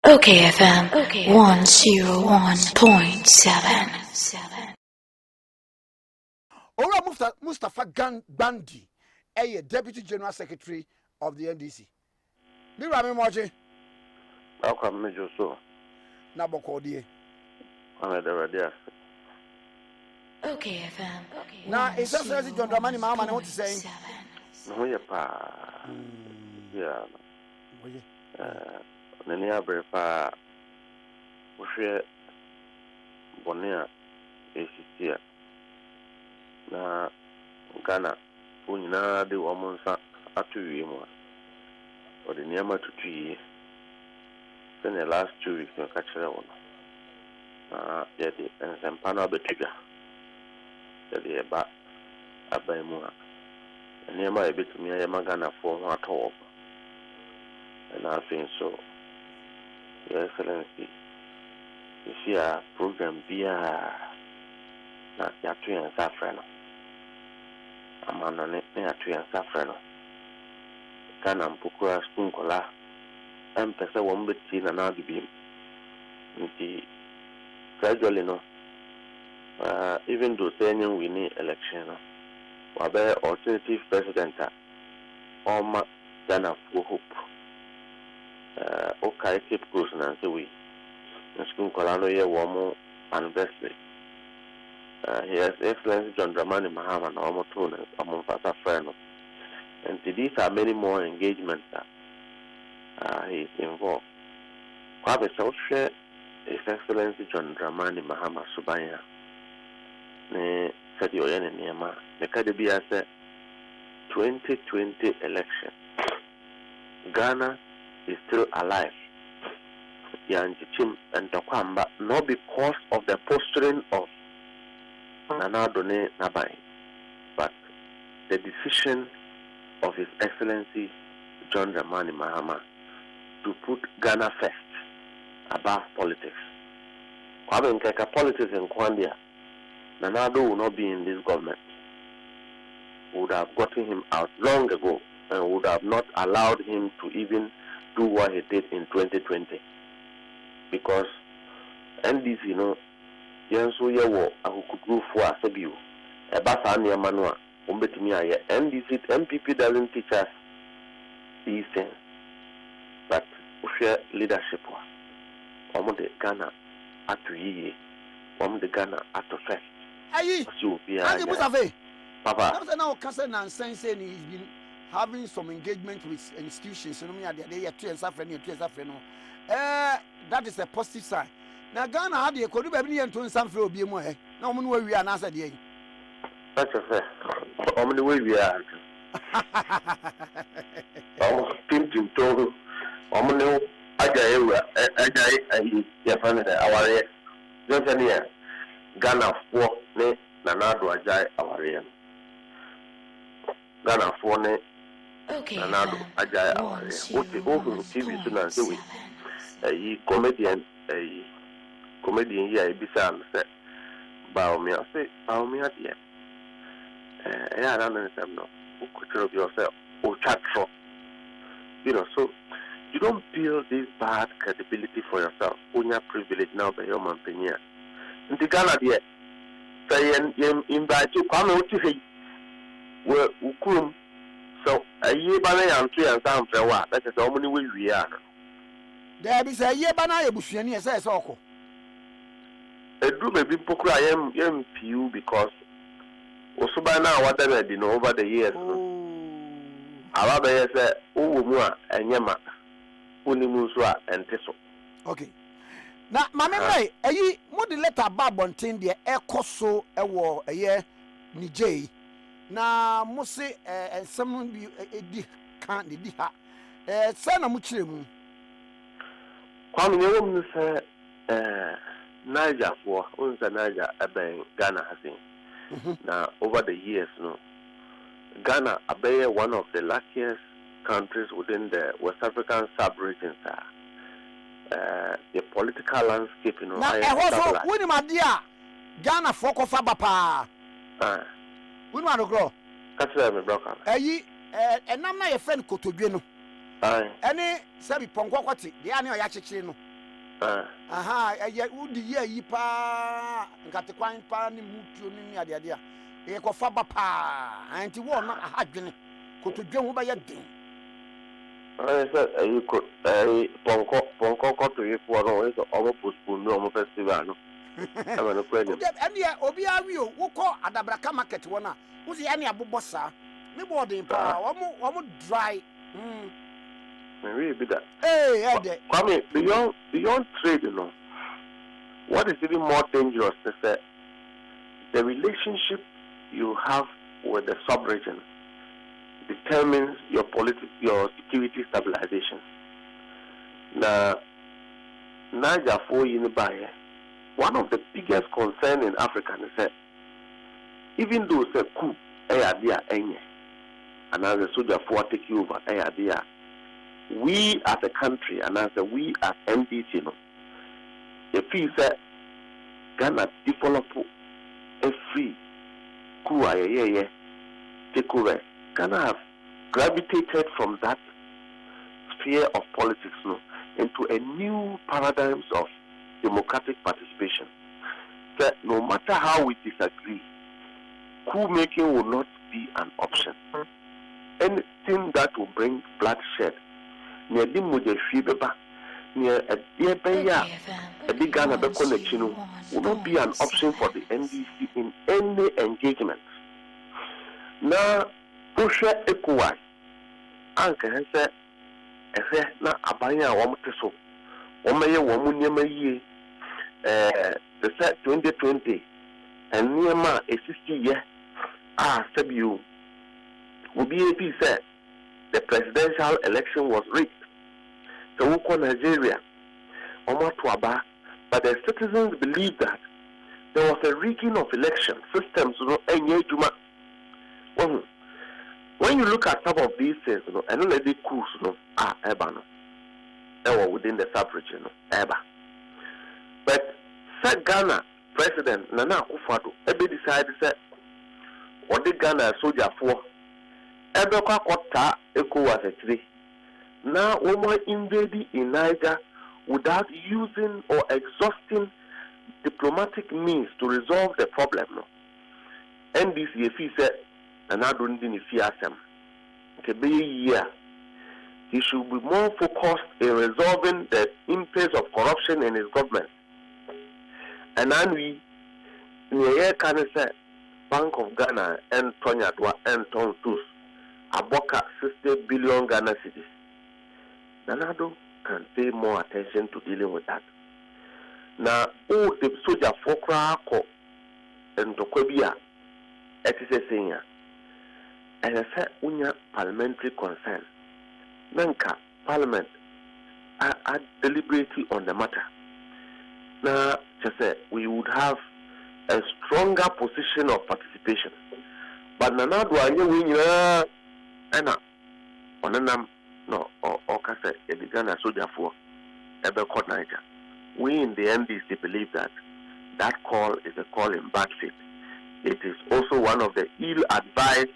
okayfm 101.7. Ora Mustafa Bandi, a Deputy General Secretary of the NDC. Mirami Moji. Welcome, Major. So, Nabokodi. I'm at the radio. okayfm. Now, it's just as John Dramani Mama, I want to say. No, yeah, pa. Yeah. Nania Brepa. We share Bonia, ACC. Na Ghana, Unina, the woman's at 2 years more. Or the Niama to 2 years. Then the last 2 weeks, no catch that one. Yeah, and some panel betrigger. The about a bay more. And near my bit to me, I am a Ghana for one top. And I think so. Your Excellency, you see a program via not Yatu and Safrano. I'm on it near Yatu and Safrano. Ghana Pukura Spunkola. And Pesa won't be seen another beam. Gradually, no. Even though saying we need election, or better alternative president, or Ghana for hope. okayfm goes and say we. School Colano year warm anniversary. His Excellency John Dramani Mahama and Omo Tone among Fasa Freno. And these are many more engagements that he is involved. Kwabe Southshire, His Excellency John Dramani Mahama Subanya. Ne said your enemy, the Kadibia said 2020 election. Ghana is still alive. Yanjichim and Takwamba, not because of the posturing of Nana Done Nabai, but the decision of His Excellency John Dramani Mahama to put Ghana first above politics. Kwame Nkeka politics in Kwandia, Nana Addo will not be in this government. Would have gotten him out long ago and would have not allowed him to even do what he did in 2020. Because NDC, you know, Yansu Yawo, I could go for a Sabu, a Basania Manua, Umbetimia, NDC, MPP doesn't teach us these things, but we share leadership. Omo de Ghana at 2 years, Omo de Ghana at the first. Aye, Papa, now Cousin and Saint saying he's been having some engagement with institutions. You know, they are 2 and suffering, 2 and suffering. That is a positive sign. Now Ghana had the economy and 2 and something will be more. No one where we are answer the that's a fair. How many way we are? Oh, Tim told Omino, Ajay, your family, our just any Ghana 4, ne, Nanado Ajay, our Ghana 4, ne, Nanado Ajay, our what the open TV soon and do it. A comedian here, Bisan said, bow me, I say, bow me at the end. I don't understand no. Who could yourself or chat from? You know, so you don't build this bad credibility for yourself. When you're privileged now by your man Penia. In the Ghana, yet, say, invite you, come out to say, well, Ukum. So a year by and 3 and some for what? That is how many way we are. There is a year banana bushini says Oko. A group of people cry MPU because also by now what they did over the years. However, say, oh, more and Yama, Unimuswa and Teso. Okay. Now, my memory, a ye more the letter Babon Tin, the echo so a war a year, Niger. Now, Mose and someone be a can't be her. Son of Muchim. Kwame your woman say Niger for unza Niger abe Ghana has been. Now over the years no Ghana abe one of the luckiest countries within the West African sub-regions. The political landscape you know. Now also when my dear Ghana for Kofa pa. When want to grow? That's me broker. And I'm not a friend Kotodweno. Any Sabi Ponkwati, the annual Yachi no. aha eye udi ye yi pa nkate kwan pa ni mutuo ni ade ade a e ko fa ba pa anti wo na ahadwene kotodwe ho ba ye den you could ponko to you for no so omo postpone no festival no e ma no kwani ene obi awi o wo ko adabraka market wo na wo se ene abobọ sa me boarding pa wo dry really be that. Hey, Kwame, beyond trade, you know, what is even more dangerous is that the relationship you have with the sub-region determines your security stabilization. Now, Niger for Unibaye, one of the biggest concerns in Africa is that even though it's a coup, and as a soldier for take you over, we as a country and as we as NDC, you know, if we say Ghana develop a free coup, take over, Ghana have gravitated from that sphere of politics, you know, into a new paradigms of democratic participation. That no matter how we disagree, coup making will not be an option. Anything that will bring bloodshed, near the Muja Fibeba, near a dear Baya, a big Ghana Beconechino, will not be an option for the NDC in any engagement. Now, Pusha Ekuai, Anka has said, na Abaya Wamateso, Omaya Wamunyama ye, the set 2020, and Niama a 60 year, Sabu, Ubi said the presidential election was rigged. So we call Nigeria, Omatuaba, but the citizens believe that there was a rigging of election systems, when you look at some of these things, and only the coups, they were within the sub-region, but said Ghana President Nana Akufo-Addo, decided that what the Ghana soldier for, ECOWAS actually. Now, we invading in Niger without using or exhausting diplomatic means to resolve the problem. NDC said, and I don't think he should be more focused in resolving the impact of corruption in his government. And then we, can say, Bank of Ghana and Tonyatwa and Tontus, Aboka 60 billion Ghana cedis. Nanado can pay more attention to dealing with that. Now, the soldier for Krako and Tokobia, it is a senior. And I said, unya parliamentary concern. Nanka, Parliament are deliberating on the matter. Now, just say we would have a stronger position of participation. But Nanado, I know no, or Kasa, a Ghana soldier for Ebercott Niger. We in the NDC believe that that call is a call in bad faith. It is also one of the ill-advised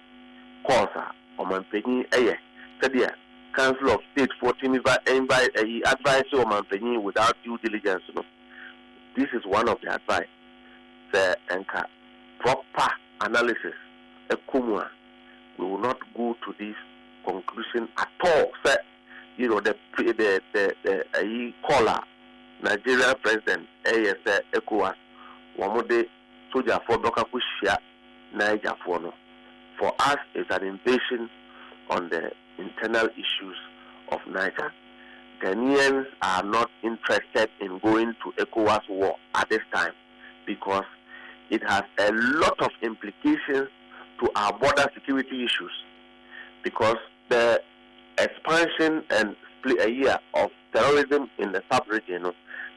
calls on Mampeni Sadia, Council of State 14 advice on Mampeni without due diligence. This is one of the advice. The proper analysis, we will not go to this conclusion at all. Say, the caller, Nigerian president, ECOWAS, Wamode soldier for Dokakushia, Niger for no. For us, it's an invasion on the internal issues of Niger. Ghanaians are not interested in going to ECOWAS war at this time because it has a lot of implications to our border security issues. Because the expansion and split a year of terrorism in the sub-region,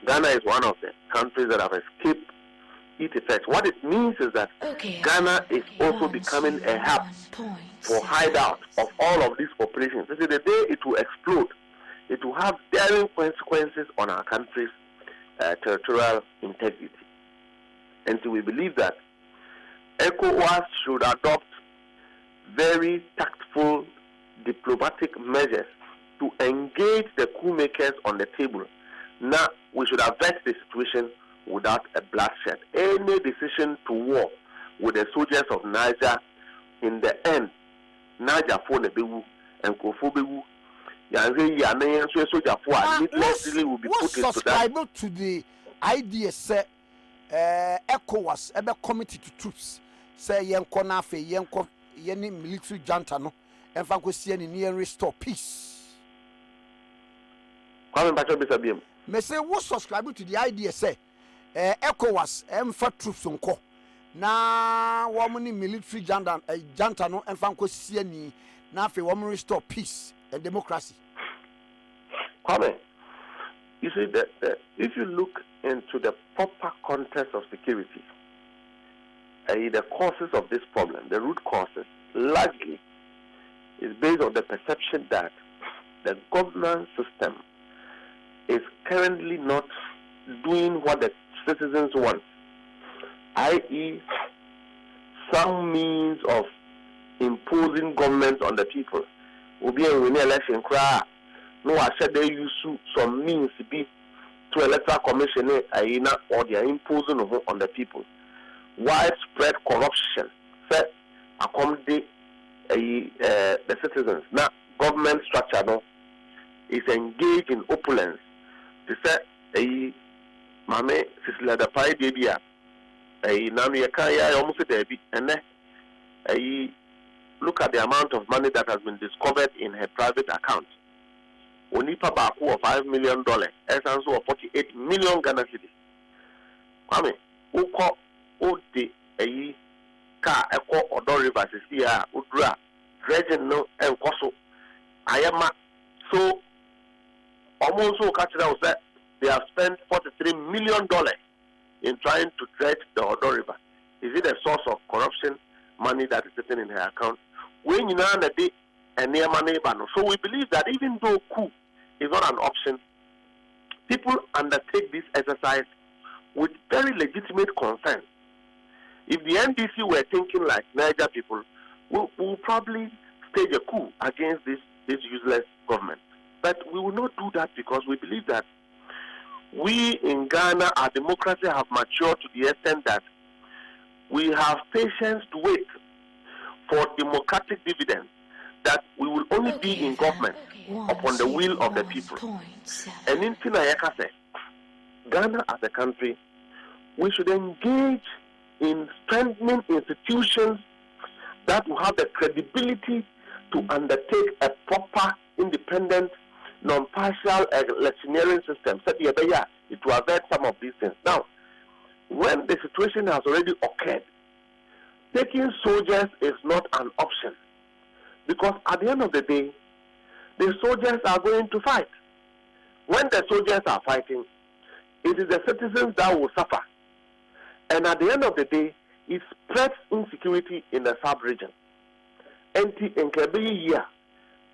Ghana is one of the countries that have escaped its effects. What it means is that Ghana is also becoming a hub for hideout of all of these operations. This is the day it will explode. It will have daring consequences on our country's territorial integrity. And so we believe that ECOWAS should adopt very tactful diplomatic measures to engage the coup makers on the table Now, we should avert the situation without a bloodshed. Any decision to war with the soldiers of Niger, in the end, Niger for the Bewu and Kofu needlessly will be put into that. Subscribe to the idea, say, ECOWAS, committee to troops, say, Yanko Nafe, Yanko, Yenny military jantano, and Fankosian near restore peace. Coming back to Mr. BM. May say, what subscribe to the idea, say, ECOWAS, for troops on co. Na woman military jantano, and Fankosian, Nafe, woman restore peace and democracy. Kwame, you see that if you look into the proper context of security, the causes of this problem, the root causes, largely is based on the perception that the governance system is currently not doing what the citizens want, i.e., some means of imposing government on the people. Will be a winning election cry. No, I said they use some means to be to electoral commission or they are imposing on the people. Widespread corruption set accommodate the citizens. Now, government structure no, is engaged in opulence. To say mame sisila da pai de bia nanu ye kan ya almost debi and then look at the amount of money that has been discovered in her private account. Onipa baako of $5 million, essence of 48 million Ghana cedis. Kwame, uko ode ka eko Addo River sisi ya udra dredging no enkoso ayama. So almost so catch that they have spent $43 million in trying to dredge the Addo River. Is it a source of corruption money that is sitting in her account? When you know the day and near money, so we believe that even though coup is not an option, people undertake this exercise with very legitimate concern. If the NDC were thinking like Niger people, we'll probably stage a coup against this useless government. But we will not do that because we believe that we in Ghana, our democracy have matured to the extent that we have patience to wait for democratic dividends, that we will only be in government upon the will of the people. And in Tinayaka said, Ghana as a country, we should engage in strengthening institutions that will have the credibility to undertake a proper, independent, non-partial electioneering system. It will avert some of these things. Now, when the situation has already occurred, taking soldiers is not an option. Because at the end of the day, the soldiers are going to fight. When the soldiers are fighting, it is the citizens that will suffer. And at the end of the day, it spreads insecurity in the sub-region.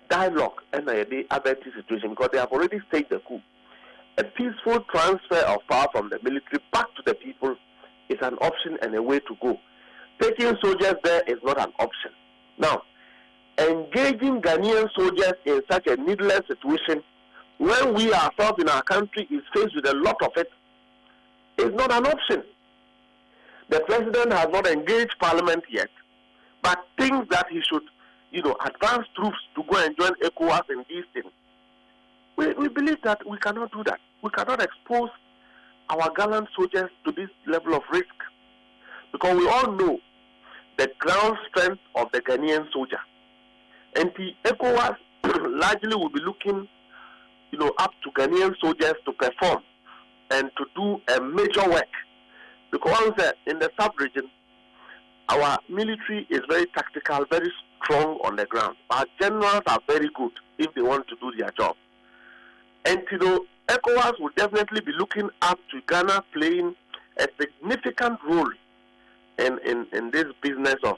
Dialogue and the avert situation because they have already staged the coup. A peaceful transfer of power from the military back to the people is an option and a way to go. Taking soldiers there is not an option. Now, engaging Ghanaian soldiers in such a needless situation when we ourselves in our country is faced with a lot of it is not an option. The president has not engaged parliament yet, but thinks that he should, advance troops to go and join ECOWAS in these things. We believe that we cannot do that. We cannot expose our gallant soldiers to this level of risk because we all know the ground strength of the Ghanaian soldier. And the ECOWAS largely will be looking, up to Ghanaian soldiers to perform and to do a major work. Because in the sub-region, our military is very tactical, very strong on the ground. Our generals are very good if they want to do their job. And ECOWAS will definitely be looking up to Ghana playing a significant role in this business of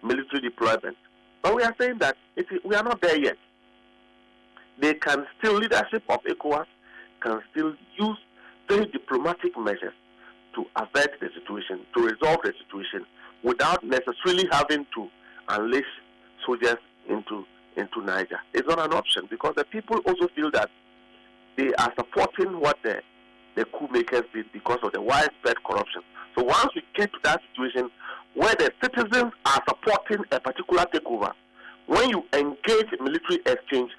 military deployment. But we are saying that we are not there yet. They can still, leadership of ECOWAS can still use very diplomatic measures to avert the situation, to resolve the situation, without necessarily having to unleash soldiers into Niger. It's not an option because the people also feel that they are supporting what the coup makers did because of the widespread corruption. So once we get to that situation where the citizens are supporting a particular takeover, when you engage military exchange,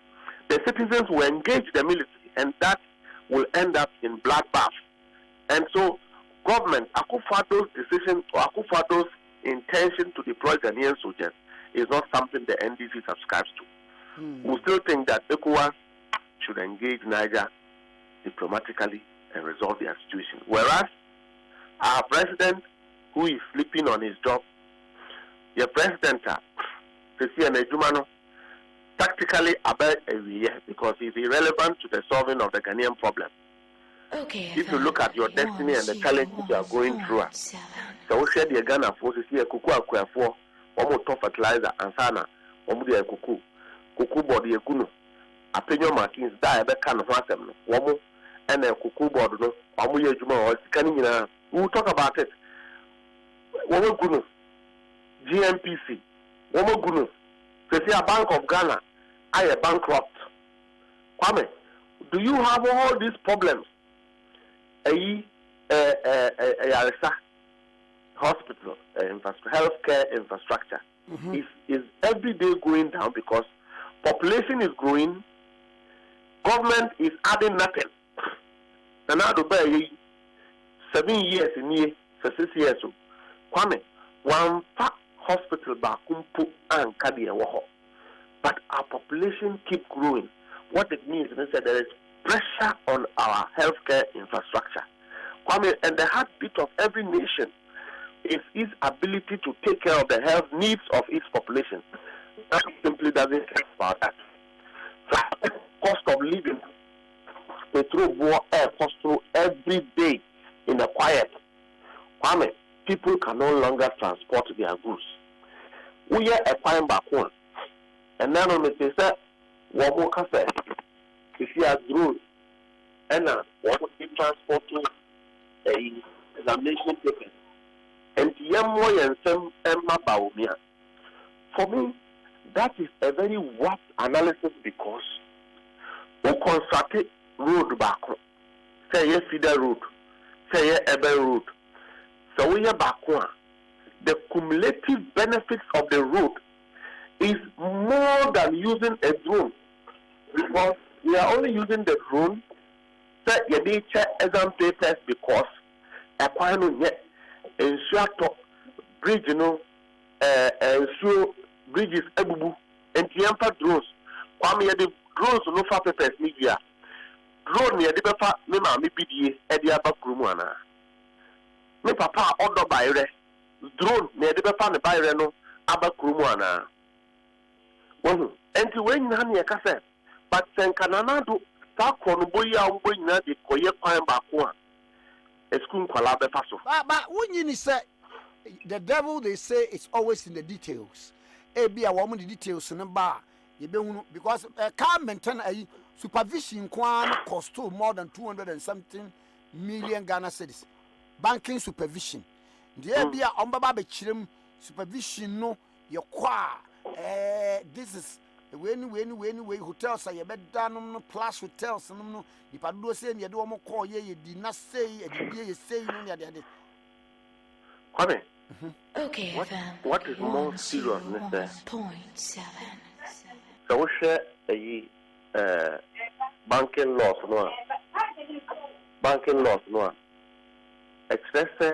the citizens will engage the military, and that will end up in bloodbath. And so government, Akufo-Addo's decision or Akufo-Addo's intention to deploy Ghanaian soldiers is not something the NDC subscribes to. We still think that ECOWAS should engage Niger diplomatically and resolve their situation. Whereas our president, who is sleeping on his job, the president, tactically about a year because he's irrelevant to the solving of the Ghanaian problem. Okay, if you look at your destiny and the challenges you are going through, so we share the Ghana forces here, kuku akwa one more top fertilizer and sana, one more kuku body a gunu, a penyo markings die a can of them, one more and a kuku board, no, one more juma or scanning. We'll talk about it. One more gunu, GMPC, one more gunu. So see a Bank of Ghana, I a bankrupt. Kwame, do you have all these problems? Hospital healthcare infrastructure is every day going down because population is growing, government is adding nothing. And now to 7 years in year for 6 years. Kwame, one hospital bakumpu and kadia waho, but our population keep growing. What it means is that there is pressure on our healthcare infrastructure. Kwame, and the heartbeat of every nation is its ability to take care of the health needs of its population. That simply doesn't care about that. So, cost of living, petrol, war, air, cost through every day in the quiet. Kwame, people can no longer transport their goods. We are a fine back one. And then on the say, what more can say? If you are road and what would be transporting a examination paper and Yamoy and some Emma Baumia. For me, that is a very warped analysis because who constructed road back, say yes, feeder road, say yes, Ebe road. So we are back one. The cumulative benefits of the road is more than using a drone because we are only using the drone set your check exam papers because a final yet ensure bridge, ensure bridges ebubu and the drones. Kwame the drones no far papers media. Drone near the papa me mama BDA edia bakrumana. Me papa order by drone near the papa ne by no abakrumana. And when you have your cassette. But Senkanana do Sakon Boya Boyna de Koya Pine Bakua. A school colabe paso. But when you say the devil, they say it's always in the details. Be a woman the details in a bar. You don't because a car maintain a supervision cost to more than 200 and something million Ghana cedis. Banking supervision. The be a umbabe chim supervision no your qua. This is when hotels are your bed down plus hotels and no if I do say you do more call ye did not say you say no Kwame. Okay, what is more serious there? 0.7. So we share a banking laws no. Banking laws no. Express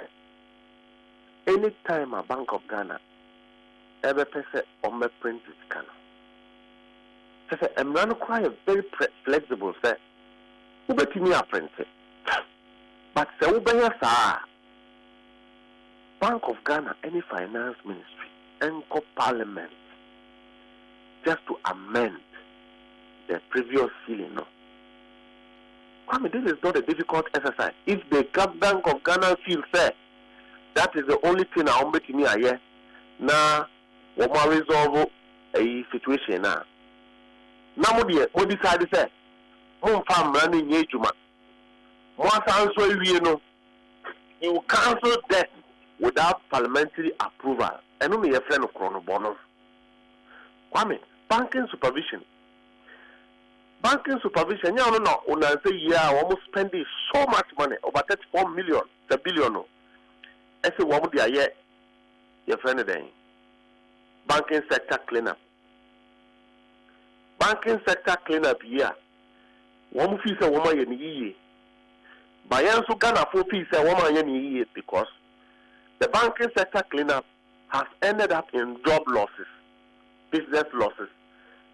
any time a Bank of Ghana ever person on my print is can. I'm not quite very flexible, sir. Who bet me a print it? But so Bank of Ghana, any finance ministry, and parliament, just to amend the previous ceiling. No. I mean, this is not a difficult exercise. If the Bank of Ghana feels fair, that is the only thing I want to me here. Now, what more resolve a situation now? Now, what decide to say? Home farm running Yejuma. Once answer you cancel debt without parliamentary approval. And only a friend of Chronobono. Kwame, banking supervision. banking supervision, you know, when I say, yeah, almost spending so much money, over 34 million, the billion. I say, what would you yet? Your friend, banking sector cleanup. Banking sector cleanup, yeah. One piece of woman in the year. By also can afford piece of woman in the year because the banking sector cleanup has ended up in job losses, business losses,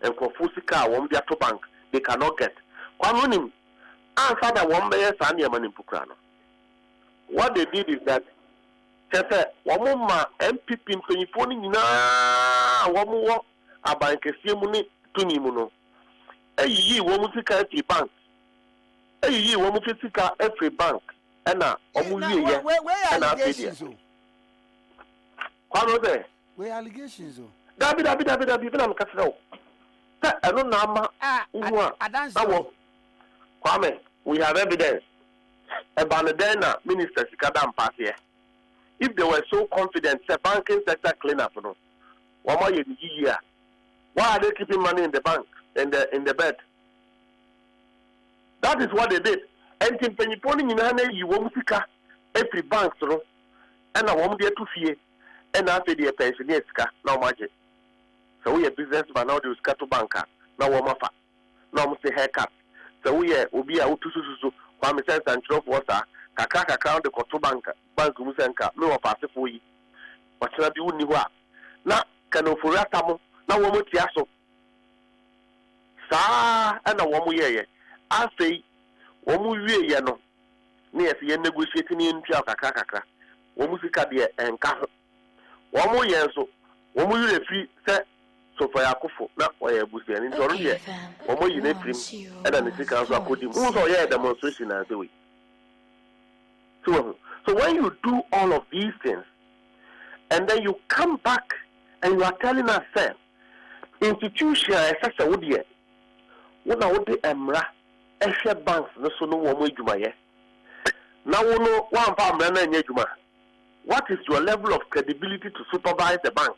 and Kofusika, one to bank, they cannot get. Answer that one by Sanya Manipukrano. What they did is that, Wamuma MPP in 2014, one more a bank, a money to Nimuno. A ye woman to every bank. A ye woman to every bank. And now, where allegations? Where allegations? Dabi, I'm cutting out. I don't know. Kwame, we have evidence. About the Dana minister Sikadam pass here. If they were so confident, the banking sector cleanup, no. Why are they keeping money in the bank, in the bed? That is what they did. And in Peniponi in Hane, you won't see every bank, no. And I won't get to fear. And after the pensioners, no magic. So we are businessman now, they will to banker. Now, Womafa. Now, Mr. Haircut. So we will be out to Susu, Kwame Sense and Trump Water, Kaka count the Koto Banker, Bank Musenka, no of us for you. But shall be Uniwa. Now, Canofuratamo, now one with Yaso. Sa and a woman year. I say, one year, no. Near the negotiating in Kaka, Womusika dear and Kaho. One more year so, one more year free set. So for Yakufo, not for a bush and into Oria, or more you need him, and then the second could move or yeah demonstration as the way. So when you do all of these things, and then you come back and you are telling us, sir, institution as such a wood yet. What I would be Emra, Esha banks, no so no one way Juma yet. Now we know 1 pound and Juma. What is your level of credibility to supervise the bank?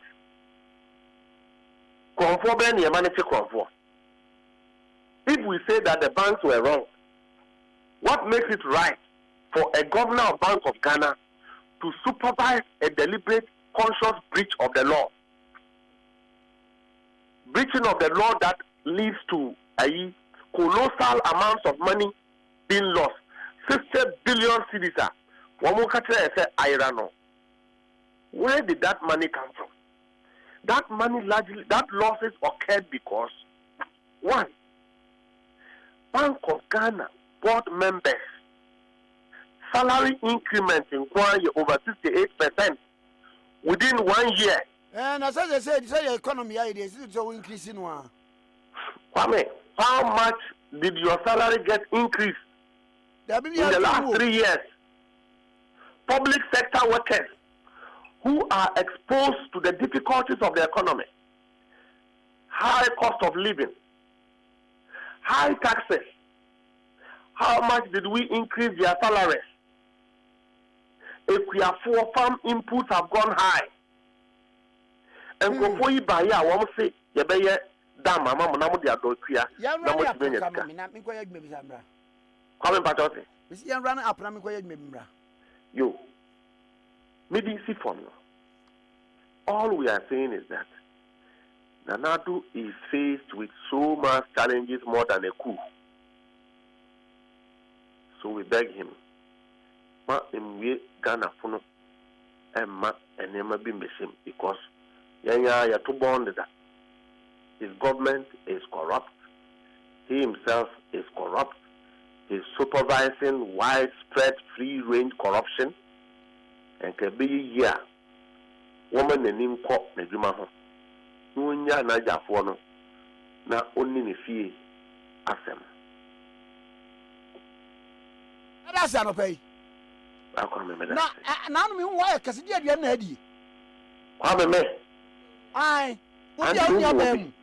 If we say that the banks were wrong, what makes it right for a governor of Bank of Ghana to supervise a deliberate, conscious breach of the law? Breaching of the law that leads to a colossal amounts of money being lost. 60 billion cedis. Where did that money come from? That money largely, that losses occurred because, one, Bank of Ghana board members salary increments in 1 year over 68% within 1 year. And as I said, the economy is so increasing. Kwame, how much did your salary get increased in the last 3 years? Public sector workers who are exposed to the difficulties of the economy, high cost of living, high taxes. How much did we increase their salaries? If we are for farm inputs have gone high, and before you buy, I want to say, you buy damn, my mom, now they are doing clear. Coming back to it. You. NDC formula. All we are saying is that Nanado is faced with so much challenges more than a coup. So we beg him, ma emwe Ghana funo, ma enema bimbeshim because ya too bonded that his government is corrupt, he himself is corrupt, he's supervising widespread free-range corruption. And can be here. Woman and him caught Nejuma. No Niger for no. Now only if he ask them. That's not pay. I can't remember that. Now, why? Because you are ready. Come me. Aye. What are you doing?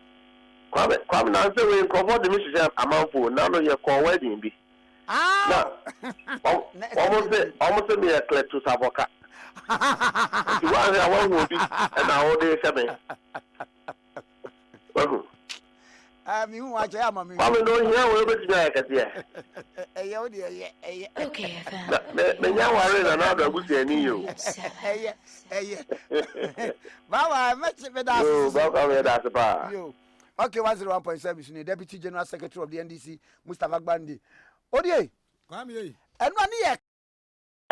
Come now, say we cover the mission amount for now. No, you call wedding be. Ah. Almost be a clear to Savoka. You want I want to be and I will say me. Me who watch ya mami. Mama no here we be to ka tie. Okay, FM. Me nya ware na na do busi ani yo. Baba, me da. Yo, baba me da pa. Yo. Okay, 101.7 Deputy General Secretary of the NDC, Mustafa Gbandi. Odie. Come here.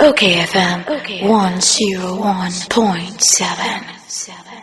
Okay, FM. 101.7.